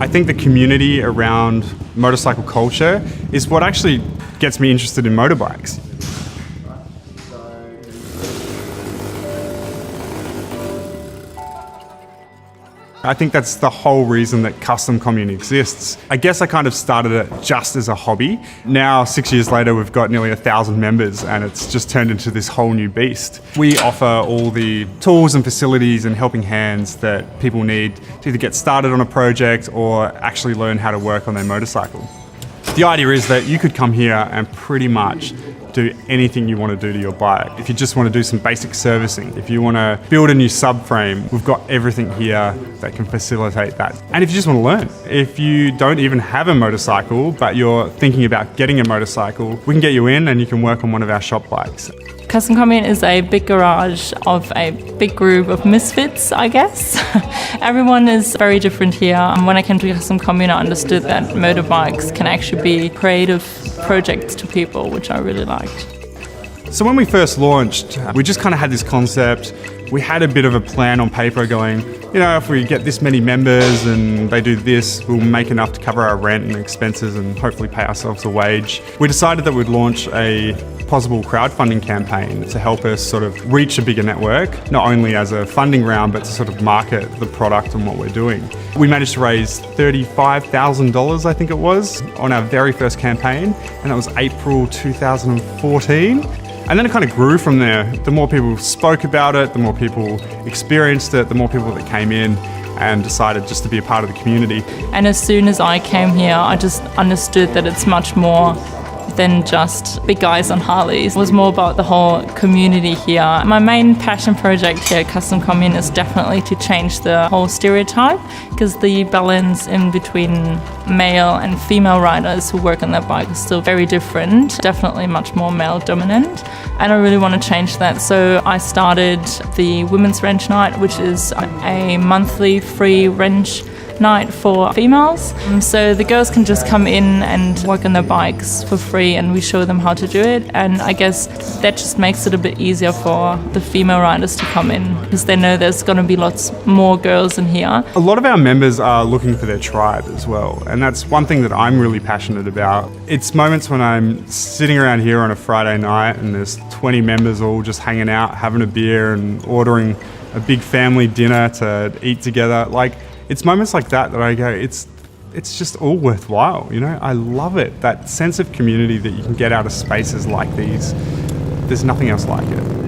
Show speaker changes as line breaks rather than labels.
I think the community around motorcycle culture is what actually gets me interested in motorbikes. I think that's the whole reason that Kustom Kommune exists. I guess I kind of started it just as a hobby. Now, 6 years later, we've got nearly 1,000 members and it's just turned into this whole new beast. We offer all the tools and facilities and helping hands that people need to either get started on a project or actually learn how to work on their motorcycle. The idea is that you could come here and pretty much do anything you want to do to your bike. If you just want to do some basic servicing, if you want to build a new subframe, we've got everything here that can facilitate that. And if you just want to learn, if you don't even have a motorcycle, but you're thinking about getting a motorcycle, we can get you in and you can work on one of our shop bikes.
Kustom Kommune is a big garage of a big group of misfits, I guess. Everyone is very different here. When I came to Kustom Kommune, I understood that motorbikes can actually be creative projects to people, which I really liked.
So when we first launched, we just kind of had this concept. We had a bit of a plan on paper going, you know, if we get this many members and they do this, we'll make enough to cover our rent and expenses and hopefully pay ourselves a wage. We decided that we'd launch a possible crowdfunding campaign to help us sort of reach a bigger network, not only as a funding round, but to sort of market the product and what we're doing. We managed to raise $35,000, I think it was, on our very first campaign, and that was April 2014. And then it kind of grew from there. The more people spoke about it, the more people experienced it, the more people that came in and decided just to be a part of the community.
And as soon as I came here, I just understood that it's much more than just big guys on Harleys. It was more about the whole community here. My main passion project here at Kustom Kommune is definitely to change the whole stereotype, because the balance in between male and female riders who work on their bike is still very different, definitely much more male dominant, and I really want to change that. So I started the Women's Wrench Night, which is a monthly free wrench night for females. So the girls can just come in and work on their bikes for free and we show them how to do it, and I guess that just makes it a bit easier for the female riders to come in because they know there's going to be lots more girls in here.
A lot of our members are looking for their tribe as well, and that's one thing that I'm really passionate about. It's moments when I'm sitting around here on a Friday night and there's 20 members all just hanging out, having a beer and ordering a big family dinner to eat together. Like, it's moments like that I go, it's just all worthwhile, you know? I love it, that sense of community that you can get out of spaces like these. There's nothing else like it.